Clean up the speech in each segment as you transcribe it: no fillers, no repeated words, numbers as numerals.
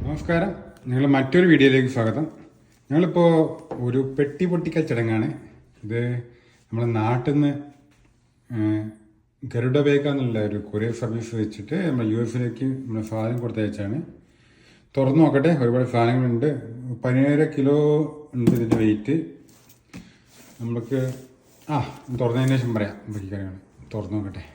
നമസ്കാരം, നിങ്ങൾ മറ്റൊരു വീഡിയോയിലേക്ക് സ്വാഗതം. ഞങ്ങളിപ്പോൾ ഒരു പെട്ടി പൊട്ടിക്കൽ ചടങ്ങാണ്. ഇത് നമ്മുടെ നാട്ടിൽ നിന്ന് ഗരുഡ ബേക്ക എന്നുള്ള ഒരു കൊറിയർ സർവീസ് വെച്ചിട്ട് നമ്മൾ US നമ്മൾ സാധനം കൊടുത്തയച്ചാണ്. തുറന്നു നോക്കട്ടെ, ഒരുപാട് സാധനങ്ങളുണ്ട്. 17 കിലോ ഉണ്ട് ഇതിൻ്റെ വെയിറ്റ്. നമ്മൾക്ക് തുറന്നതിന് ശേഷം പറയാം ബാക്കി കാര്യങ്ങൾ. തുറന്നു നോക്കട്ടെ.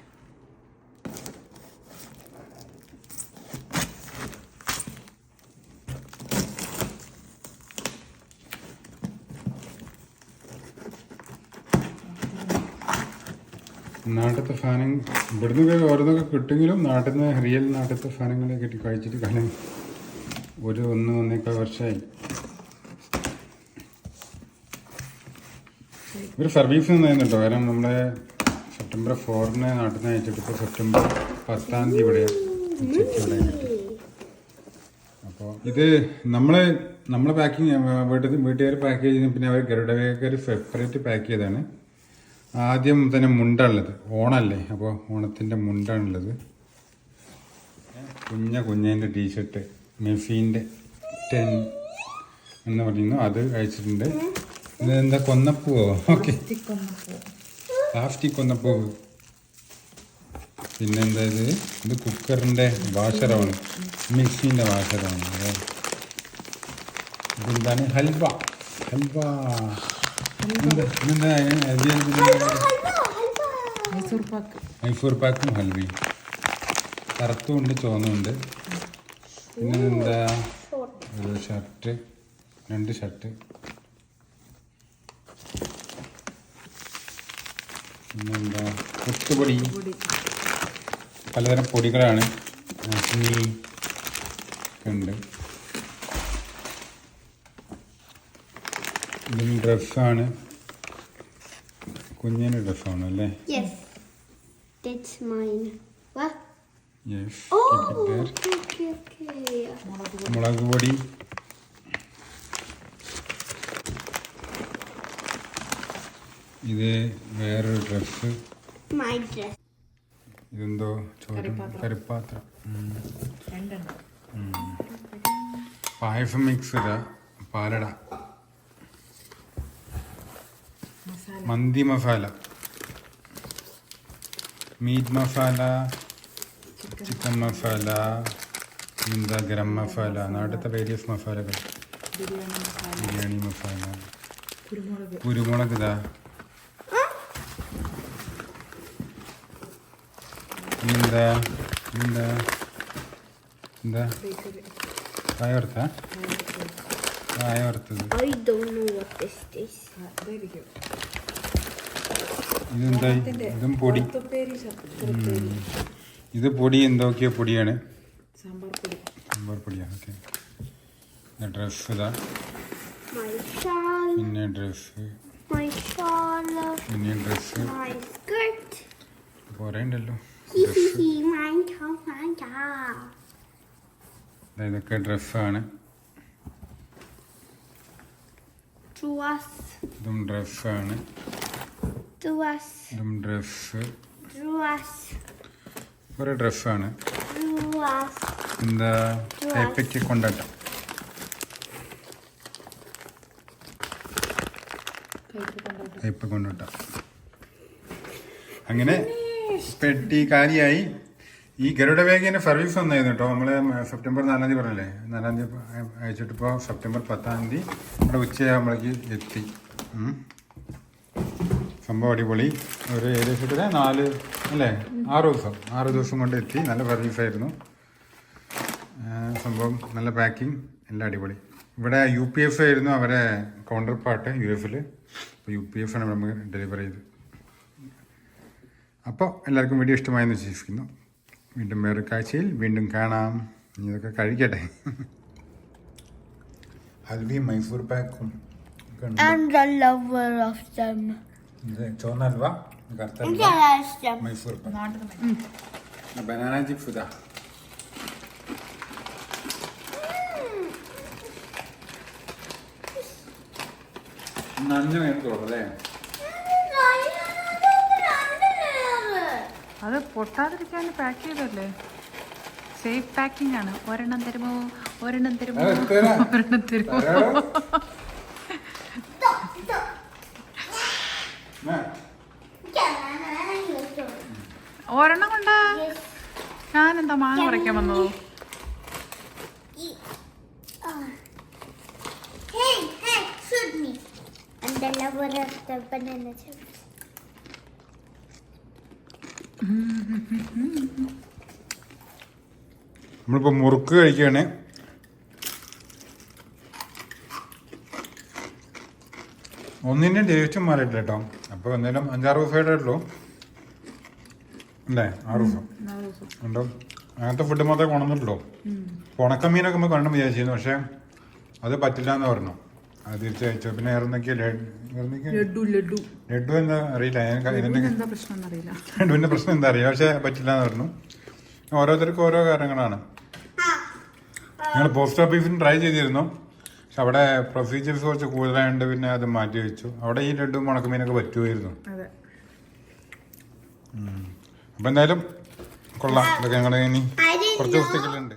നാട്ടിലത്തെ സാധനം ഇവിടുന്ന് ഓരോന്നൊക്കെ കിട്ടുമെങ്കിലും നാട്ടിൽ നിന്ന് റിയൽ നാട്ടിലത്തെ സാധനങ്ങളെ കിട്ടി കഴിച്ചിട്ട് കാലം ഒന്നേക്കാൾ വർഷമായി. ഒരു സർവീസ് നിന്നായിരുന്നു കാരണം നമ്മളെ സെപ്റ്റംബർ 4 നാട്ടിൽ നിന്ന് അയച്ചിട്ട് ഇപ്പോൾ സെപ്റ്റംബർ 10 ഇവിടെ ഉച്ചയ്ക്ക് ഇവിടെ കിട്ടി. അപ്പോൾ ഇത് നമ്മളെ പാക്കിങ് വീട്ടുകാർ പാക്ക് ചെയ്ത് പിന്നെ അവർ ഗരുഡവേക്കാർ സെപ്പറേറ്റ് പാക്ക് ചെയ്താണ്. ആദ്യം തന്നെ മുണ്ടാണുള്ളത്, ഓണല്ലേ, അപ്പോൾ ഓണത്തിൻ്റെ മുണ്ടാണുള്ളത്. കുഞ്ഞേൻ്റെ ടീഷർട്ട് മെഫീൻ്റെ 10 എന്ന് പറയുന്നു, അത് അയച്ചിട്ടുണ്ട്. ഇതെന്താ കൊന്നപ്പൂവോ? Okay, plastic കൊന്നപ്പൂവ്. പിന്നെന്താ ഇത് കുക്കറിൻ്റെ വാഷറാണ്, മിക്സീൻ്റെ വാഷറാണ്. ഇതെന്താണ്? ഹൽവ. മൈസൂർ പാക്കും ഹൽവയും. കറുത്തുമുണ്ട് ചുവന്നുണ്ട്. പിന്നെ എന്താ, ഒരു ഷർട്ട്, 2 ഷർട്ട്. പിന്നെന്താ, പുട്ടുപൊടി, പലതരം പൊടികളാണ്. ഉണ്ട്. ഇതിന് ഡ്രസ്സാണ്, കുഞ്ഞിൻ്റെ ഡ്രസ്സാണ് അല്ലേ? മുളക് പൊടി, ഇത് വേറൊരു ഡ്രസ്സ്. ഇതെന്തോ കറിപ്പാത്രം. പായസം മിക്സ് ഇതാ, പാലട, മന്തി മസാല, മീറ്റ് മസാല, ചിക്കൻ മസാല, എന്താ ഗരം മസാല, നാട്ടിലത്തെ വേരിയസ് മസാലകൾ, ബിരിയാണി മസാല, കുരുമുളക് ഇതാ. എന്താ എന്താ എന്താ കായ വറുത്തത്. ഇതെന്താ? ഇതും പൊടി. ഇത് പൊടി, എന്തൊക്കെയോ പൊടിയാണ്, സാമ്പാർ പൊടിയാണ്. ഓക്കെ, ഡ്രസ്സ് ഇതാ, പിന്നെ ഡ്രസ്സ് കുറേ ഉണ്ടല്ലോ. ഇതൊക്കെ ഡ്രസ്സാണ്. ഇതും ഡ്രസ്സാണ്. ഇതും ഡ്രസ്സ്, കുറേ ഡ്രസ്സാണ്. എന്താ, കൈപ്പയ്ക്ക് കൊണ്ടാട്ടം. കയ്പ കൊണ്ടാട്ടം. അങ്ങനെ പെട്ടി കാലിയായി. ഈ ഗരുഡ വേഗേൻ്റെ സർവീസ് വന്നായിരുന്നു കേട്ടോ. നമ്മൾ സെപ്റ്റംബർ 4 പറഞ്ഞല്ലേ, 4 അയച്ചിട്ടിപ്പോൾ സെപ്റ്റംബർ 10 ഇവിടെ ഉച്ചയാകുമ്പോഴേക്ക് എത്തി. സംഭവം അടിപൊളി. ഒരു ഏകദേശം 6 ദിവസം കൊണ്ട് എത്തി. നല്ല സർവീസായിരുന്നു. സംഭവം നല്ല പാക്കിങ്, എല്ലാം അടിപൊളി. ഇവിടെ UPS ആയിരുന്നു അവരെ കൗണ്ടർ പാർട്ട് US. അപ്പോൾ UPS ആണ് നമുക്ക് ഡെലിവറി ചെയ്ത്. അപ്പോൾ എല്ലാവർക്കും വീഡിയോ ഇഷ്ടമായെന്ന് വിശ്വസിക്കുന്നു. വീണ്ടും വേറെ കാഴ്ചയിൽ വീണ്ടും കാണാം. ഇതൊക്കെ കഴിക്കട്ടെ. ഹൽവയും മൈസൂർ പാക്കും ചുവന്ന ഹൽവ, കറുത്ത ഹൽവ, മൈസൂർ പാക്ക്, ബനാന ചിപ്സ് ഇതാ. നഞ്ഞ തോന്നല്ലേ? അത് പൊട്ടാതിരിക്കാൻ പാക്ക് ചെയ്തല്ലേ, സേഫ് പാക്കിംഗ് ആണ്. ഒരെണ്ണം തരുമോ, ഒരെണ്ണം തരുമോ? അത് തരാം. ഒരെണ്ണം തരുമോ? തരാമോ? ആ. ഒരെണ്ണം കൊണ്ടാ. ഞാനെന്താ മാങ്ങ പറിക്കാൻ വന്നതോ? നമ്മളിപ്പോ മുറുക്ക് കഴിക്കുകയാണ്. ഒന്നിൻ്റെയും ടേസ്റ്റും മാറിയിട്ടില്ല കേട്ടോ. അപ്പോൾ എന്തായാലും 5-6 ദിവസമായിട്ടേ ഉള്ളൂ അല്ലേ? 6 ദിവസം ഉണ്ടോ? അങ്ങനത്തെ ഫുഡ് മാത്രമേ കൊണ്ടുവന്നിട്ടുള്ളൂ. ഉണക്കമീനൊക്കെ നമ്മൾ കണ്ടും വിചാരിച്ചിരുന്നു, പക്ഷെ അത് പറ്റില്ല എന്ന് പറഞ്ഞു. അത് തിരിച്ചയച്ചു. പിന്നെ ലഡു എന്താ അറിയില്ല. ലഡുവിന്റെ പ്രശ്നം എന്താ അറിയില്ല, പക്ഷെ പറ്റില്ല എന്ന് പറഞ്ഞു. ഓരോരുത്തർക്കും ഓരോ കാര്യങ്ങളാണ്. ഞങ്ങൾ പോസ്റ്റ് ഓഫീസിൽ ട്രൈ ചെയ്തിരുന്നു, പക്ഷെ അവിടെ പ്രൊസീജിയേഴ്സ് കുറച്ച് കൂടുതലായതുകൊണ്ട് പിന്നെ അത് മാറ്റി വെച്ചു. അവിടെ ഈ ലഡുവും ഉണക്കമീനൊക്കെ പറ്റുമായിരുന്നു. അപ്പൊ എന്തായാലും കൊള്ളാം. ഇതൊക്കെ ഞങ്ങളുടെ ഇനി കുറച്ച് ദിവസത്തേക്കുള്ളുണ്ട്.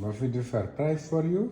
Was it a surprise for you?